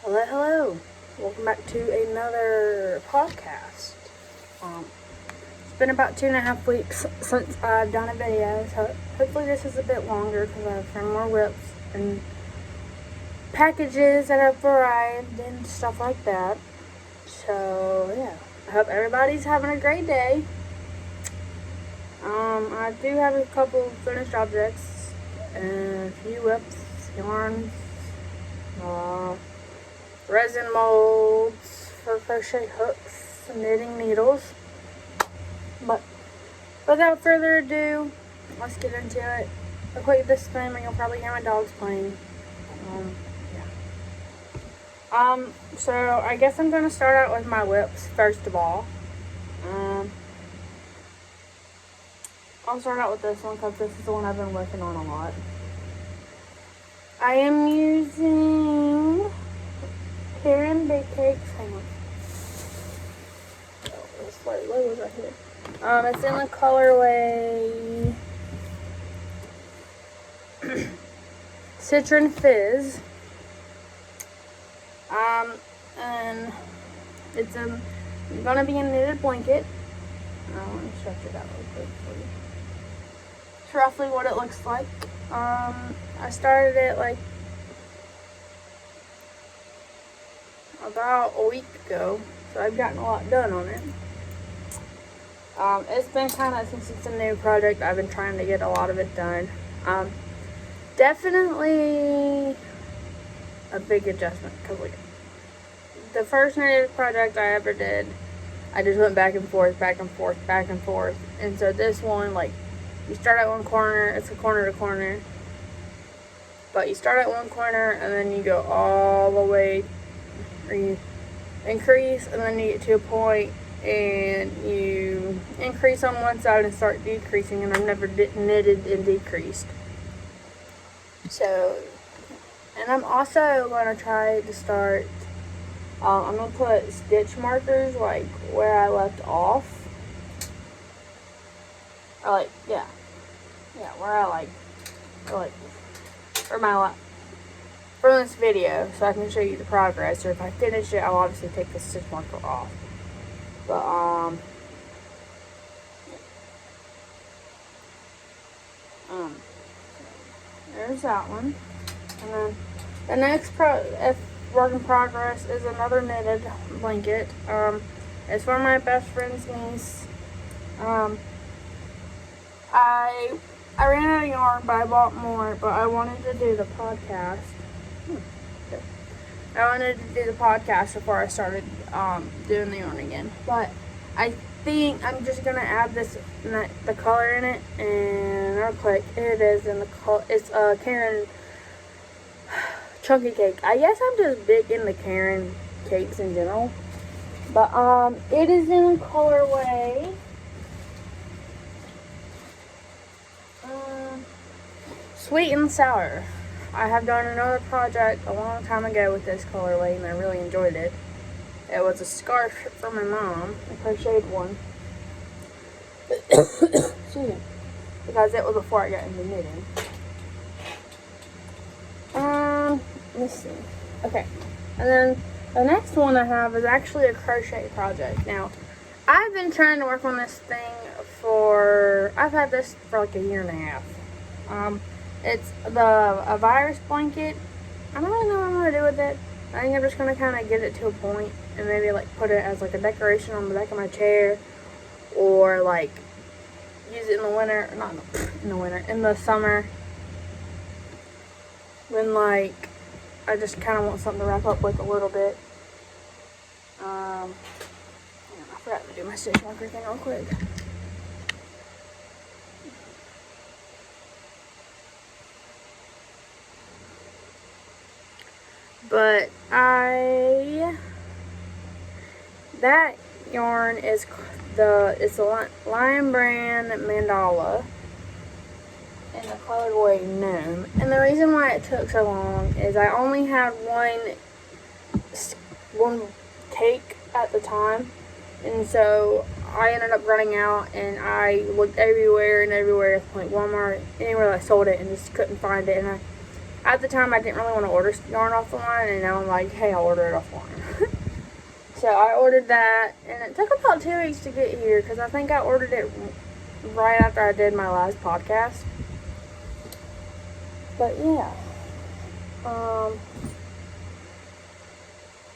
Hello. Welcome back to another podcast. It's been about 2.5 weeks since I've done a video, so hopefully this is a bit longer because I have some more whips and packages that have arrived and stuff like that. So, yeah. I hope everybody's having a great day. I do have a couple finished objects and a few whips, yarns, resin molds for crochet hooks, knitting needles. But without further ado, let's get into it. A quick disclaimer, you'll probably hear my dogs playing. So I guess I'm going to start out with my whips first of all. I'll start out with this one because this is the one I've been working on a lot. I am using Cardigan bake cakes. Hang on. Oh, it's like, what was right here? It's in the colorway Citron Fizz. And it's gonna be a knitted blanket. Let me stretch it out real quick for you. It's roughly what it looks like. I started it like about a week ago, so I've gotten a lot done on it. It's been kind of, since it's a new project, I've been trying to get a lot of it done. Definitely a big adjustment, because like the first knitted project I ever did, I just went back and forth, and so this one, like, you start at one corner, it's a corner to corner, but you start at one corner and then you go all the way, or you increase, and then you get to a point and you increase on one side and start decreasing, and I've never knitted and decreased. So, and I'm also going to try to start, I'm going to put stitch markers like where I left off. Or like, yeah, where I like, for this video, so I can show you the progress. Or if I finish it, I'll obviously take the stitch marker off. But there's that one. And then the next work in progress is another knitted blanket. It's for my best friend's niece. I ran out of yarn, but I bought more. But I wanted to do the podcast. I wanted to do the podcast before I started doing the yarn again. But I think I'm just gonna add the color in it, and real quick, it is in the color. It's a Karen chunky cake. I guess I'm just big into Karen cakes in general. But it is in the colorway Sweet and Sour. I have done another project a long time ago with this colorway, and I really enjoyed it. It was a scarf for my mom, a crocheted one. Excuse me. Because it was before I got into knitting. Let's see. Okay. And then the next one I have is actually a crochet project. Now, I've been trying to work on this thing I've had this for like a year and a half. It's a virus blanket. I don't really know what I'm going to do with it. I think I'm just going to kind of get it to a point and maybe like put it as like a decoration on the back of my chair, or like use it in the winter, not in the winter, in the summer, when like I just kind of want something to wrap up with a little bit. I forgot to do my stitch marker thing real quick. But that yarn is it's a Lion Brand Mandala in the colorway Gnome. And the reason why it took so long is I only had one cake at the time, and so I ended up running out, and I looked everywhere, like Walmart, anywhere that sold it, and just couldn't find it. And At the time, I didn't really want to order yarn offline, and now I'm like, hey, I'll order it offline. So I ordered that, and it took about 2 weeks to get here, because I think I ordered it right after I did my last podcast. But yeah.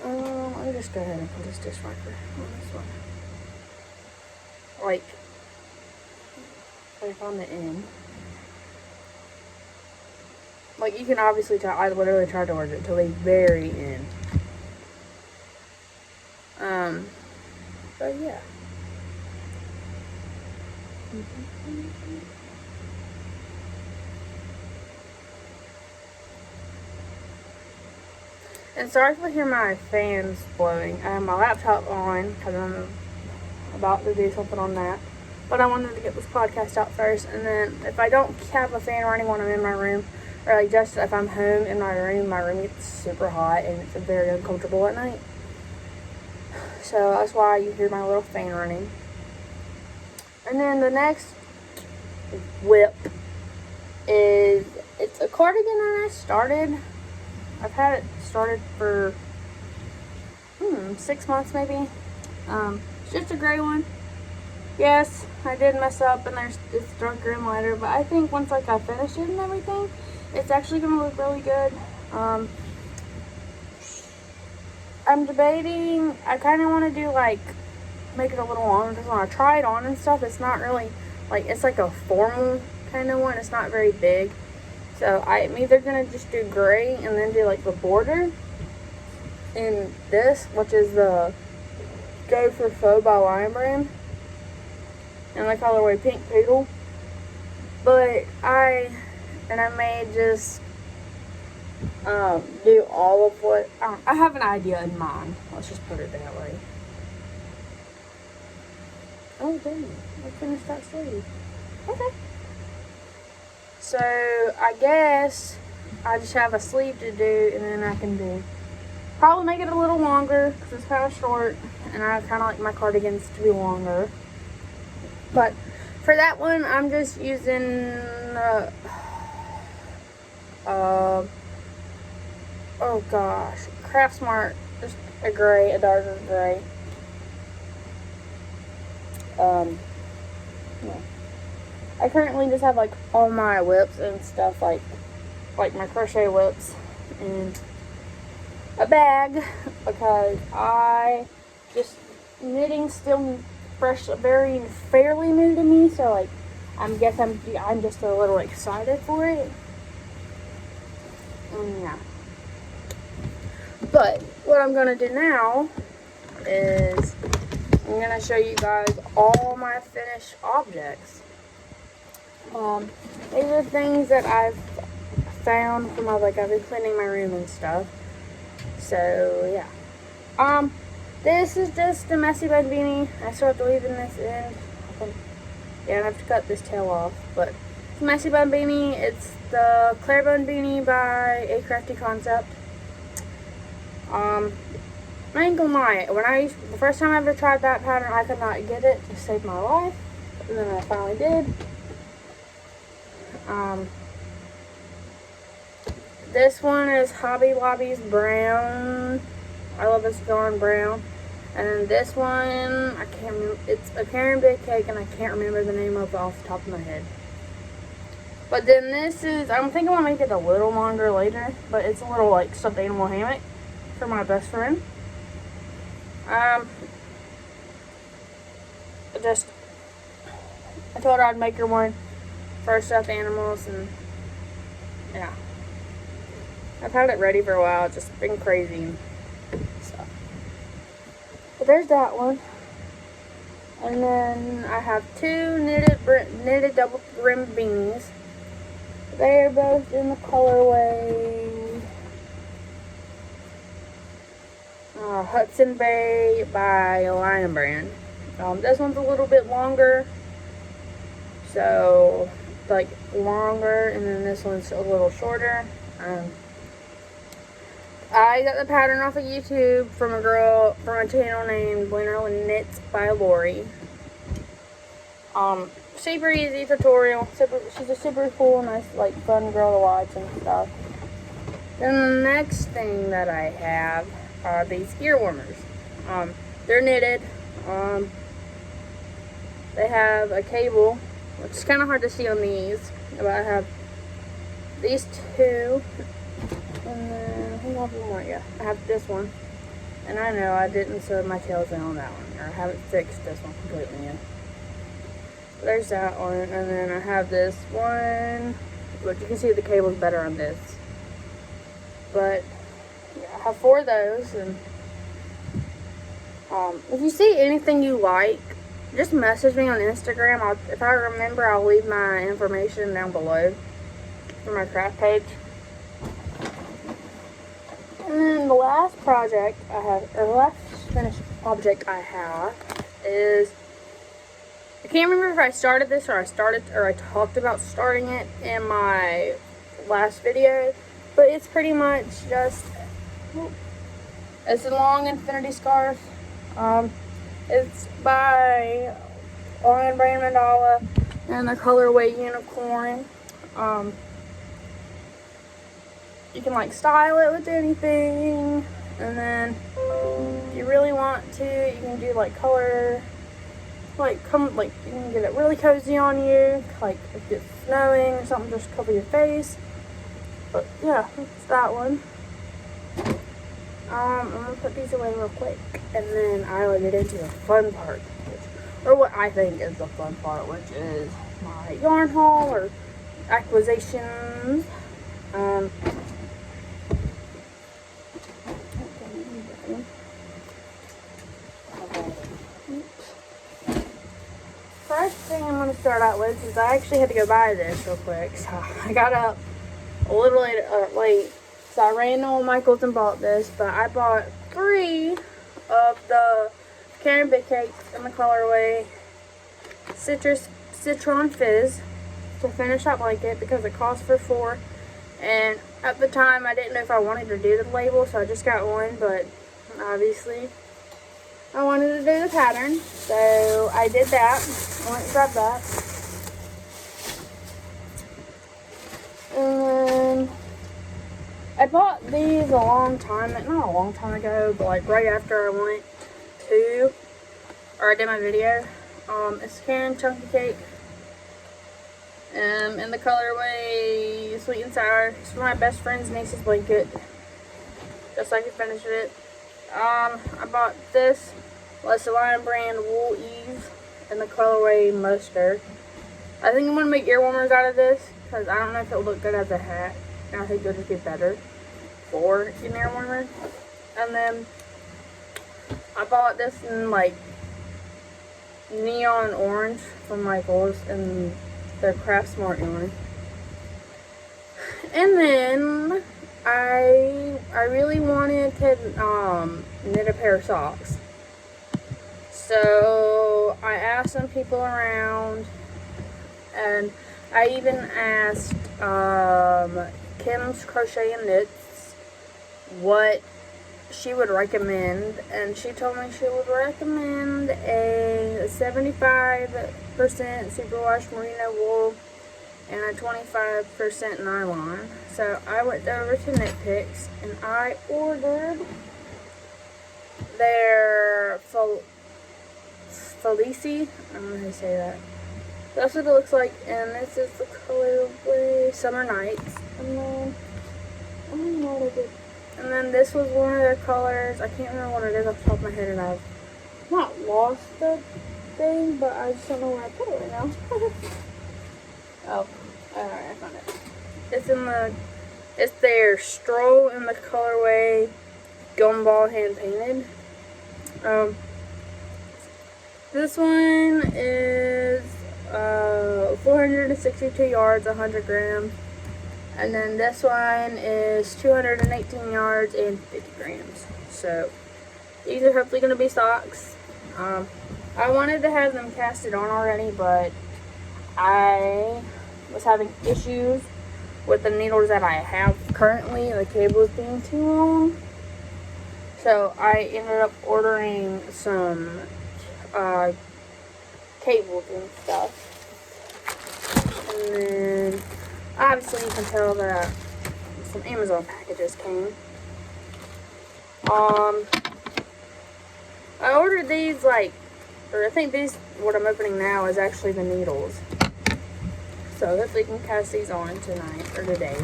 Let me just go ahead and put this dishwasher on this one. Like on the end. Like, you can obviously tell, I literally tried to order it till the very end. But yeah. And sorry if you hear my fans blowing. I have my laptop on because I'm about to do something on that. But I wanted to get this podcast out first. And then if I don't have a fan running when I'm in my room, or like just if I'm home in my room gets super hot and it's very uncomfortable at night. So that's why you hear my little fan running. And then the next whip is, it's a cardigan that I started. I've had it started for 6 months maybe. It's just a gray one. Yes, I did mess up and it's darker and lighter, but I think once like I finish it and everything, it's actually gonna look really good. I'm debating, I kind of want to do like, make it a little longer, because when I try it on and stuff, it's not really, like, it's like a formal kind of one. It's not very big. So I'm either going to just do gray and then do like the border in this, which is the Go for Faux by Lion Brand, and the colorway Pink Poodle. But I may just do all of what, I have an idea in mind. Let's just put it that way. Oh, dang, I finished that sleeve. Okay. So, I guess I just have a sleeve to do, and then I can do, probably make it a little longer, because it's kind of short, and I kind of like my cardigans to be longer. But for that one, I'm just using, oh gosh, Craft Smart, just a gray, a darker gray. Yeah. I currently just have like all my whips and stuff, like my crochet whips in a bag, because knitting's still fairly new to me, so like I'm just a little excited for it. Yeah. But what I'm gonna do now is I'm gonna show you guys all my finished objects. These are things that I've found from I've been cleaning my room and stuff. So yeah. This is just a messy bun beanie. I still have to leave in this end. Yeah, I have to cut this tail off, but it's a messy bun beanie. It's the Claire Bun Beanie by A Crafty Concept. I ain't gonna lie, the first time I ever tried that pattern, I could not get it to save my life, and then I finally did. This one is Hobby Lobby's brown. I love this darn brown. And then this one, I can't remember. It's a Karen Big Cake, and I can't remember the name of it off the top of my head. But then this is, I'm thinking I'll make it a little longer later, but it's a little like stuffed animal hammock for my best friend. I told her I'd make her one for stuffed animals, and yeah. I've had it ready for a while. It's just been crazy. So. But there's that one. And then I have two knitted double brim beanies. They're both in the colorway Hudson Bay by Lion Brand. This one's a little bit longer. So, like, longer, and then this one's a little shorter. I got the pattern off of YouTube from a channel named Bueno Knits by Lori. Super easy tutorial. She's a super cool, nice, like, fun girl to watch and stuff. Then the next thing that I have are these ear warmers. They're knitted. They have a cable, which is kind of hard to see on these, but I have these two, and then I think I have one more. Yeah, I have this one, and I know I didn't sew my tails in on that one, or I haven't fixed this one completely yet. There's that one, and then I have this one, but you can see the cable's better on this. But yeah, I have 4 of those, and if you see anything you like, just message me on Instagram. If I remember, I'll leave my information down below for my craft page. And then the last project I have, or the last finished object I have is, I can't remember if I started this or I talked about starting it in my last video, but it's pretty much just, it's a long infinity scarf. It's by Lion Brand Mandala and the colorway Unicorn. You can like style it with anything, and then if you really want to, you can do like color, you can get it really cozy on you, like if it's snowing or something, just cover your face. But yeah, that's that one. I'm gonna put these away real quick, and then I will get into the fun part, or what I think is the fun part, which is my yarn haul or acquisitions. First thing I'm going to start out with is I actually had to go buy this real quick, so I got up a little late, so I ran to Michael's and bought this, but I bought 3 of the Karen Big Cakes in the colorway Citron Fizz to finish that blanket because it cost for 4, and at the time I didn't know if I wanted to do the label, so I just got one, but obviously I wanted to do the pattern, so I did that. I went and grabbed that. And then I bought these not a long time ago, but like right after I went to, or I did my video. It's Karen Chunky Cake. In the colorway Sweet and Sour. It's for my best friend's niece's blanket. Just so I can finish it. I bought this Lion Brand Wool Eve in the colorway Mustard. I think I'm going to make ear warmers out of this because I don't know if it'll look good as a hat. And I think it'll just get better for an ear warmer. And then I bought this in like neon orange from Michael's and their Craft Smart yarn. And then I really wanted to knit a pair of socks. So I asked some people around, and I even asked Kim's Crochet and Knits what she would recommend, and she told me she would recommend a 75% superwash merino wool and a 25% nylon. So I went over to Knit Picks and I ordered their Felici. I don't know how to say that. That's what it looks like, and this is the colorway Summer Nights. And then I don't know what I did. And then this was one of their colors. I can't remember what it is off the top of my head, and I've not lost the thing, but I just don't know where I put it right now. Oh, alright, I found it. It's their Stroll in the colorway Gumball Hand Painted. This one is 462 yards, 100 grams. And then this one is 218 yards and 50 grams. So these are hopefully going to be socks. I wanted to have them casted on already, but I was having issues with the needles that I have currently. The cables being too long. So I ended up ordering some cables and stuff. And then obviously you can tell that some Amazon packages came. I ordered these I think these, what I'm opening now is actually the needles. So hopefully you can cast these on tonight or today.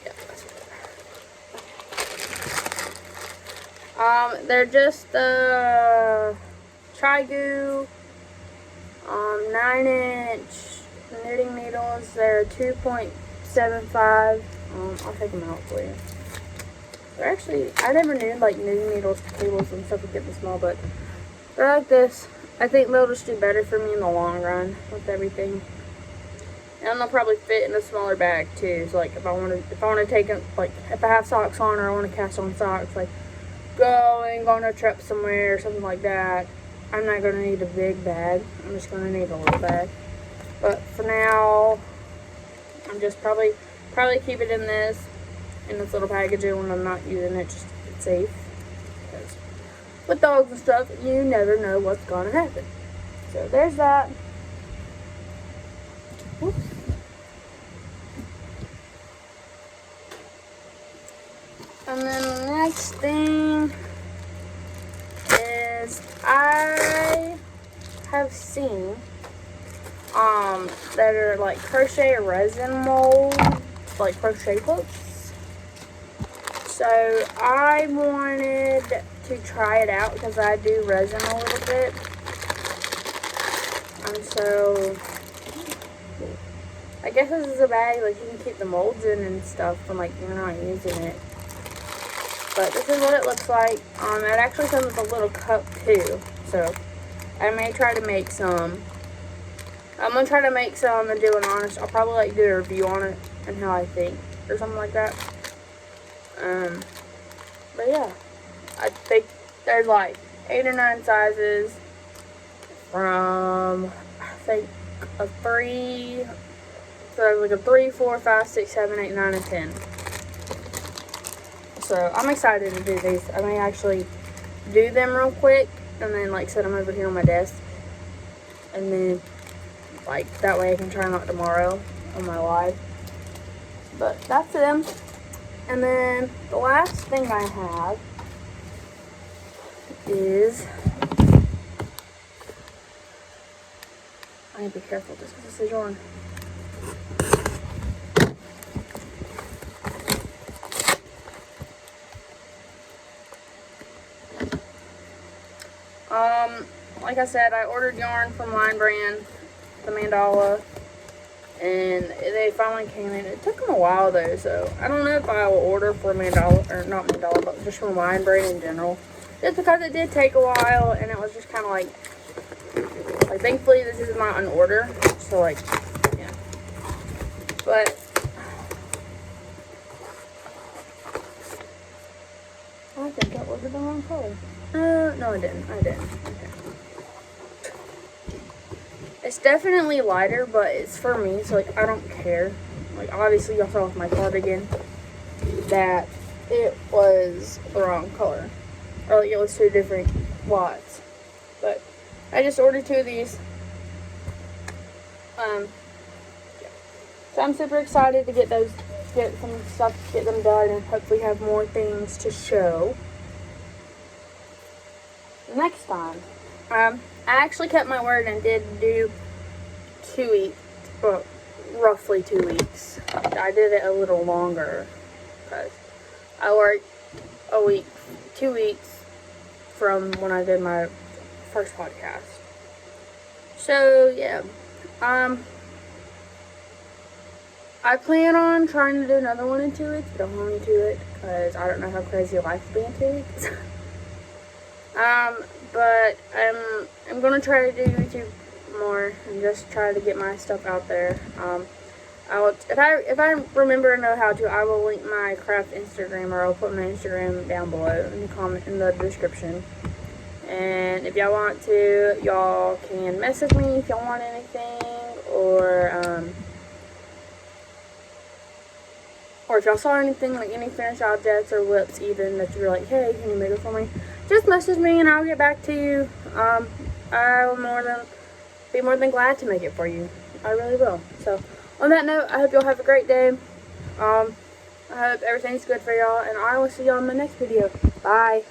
Yeah, that's what they're just Tri-Goo 9-inch knitting needles. They're 2.75. I'll take them out for you. They're actually, I never knew like knitting needles, cables and stuff would get this small, but they're like this. I think they'll just do better for me in the long run with everything. And they'll probably fit in a smaller bag too. So like if I want to take them, like if I have socks on or I want to cast on socks, like go on a trip somewhere or something like that, I'm not going to need a big bag. I'm just going to need a little bag. But for now, I'm just probably keep it in this little packaging when I'm not using it, just to keep it safe. Because with dogs and stuff, you never know what's going to happen. So there's that. Oops. And then the next thing is I have seen that are like crochet resin mold, like crochet books. So I wanted to try it out because I do resin a little bit. And so I guess this is a bag like you can keep the molds in and stuff when like you're not using it. But this is what it looks like. It actually comes with a little cup too. So I may try to make some. I'm gonna try to make some and do an honest. I'll probably like do a review on it and how I think or something like that. But yeah, I think there's like 8 or 9 sizes from I think a 3. So there's like a 3, 4, 5, 6, 7, 8, 9, and 10. So I'm excited to do these. I may actually do them real quick and then like set them over here on my desk. And then like that way I can try them out tomorrow on my live. But that's them. And then the last thing I have is, I need to be careful just because this is yarn. Like I said, I ordered yarn from Line Brand, the mandala, and they finally came in. It took them a while though, so I don't know if I will order for mandala, or not mandala, but just from Line Brand in general. Just because it did take a while, and it was just kind of like thankfully this is not an order, so like, yeah. But I think I ordered the wrong color. No I didn't. Okay. It's definitely lighter, but it's for me, so like I don't care. Like obviously y'all saw with my cardigan that it was the wrong color. Or like it was 2 different lots. But I just ordered 2 of these. Yeah. So I'm super excited to get some stuff, get them done, and hopefully have more things to show next time. I actually kept my word and did do 2 weeks, well, roughly 2 weeks. I did it a little longer because I worked 2 weeks from when I did my first podcast. So yeah, I plan on trying to do another one in 2 weeks, but don't hold me to it because I don't know how crazy life will be in 2 weeks. But I'm gonna try to do YouTube more and just try to get my stuff out there. If I remember and know how to, I will link my craft Instagram, or I'll put my Instagram down below in the description. And if y'all want to, y'all can message me if y'all want anything, or if y'all saw anything, like any finished objects or whips even, that you're like, hey, can you make it for me? Just message me and I'll get back to you. I will be more than glad to make it for you. I really will. So, on that note, I hope y'all have a great day. I hope everything's good for y'all, and I will see y'all in my next video. Bye.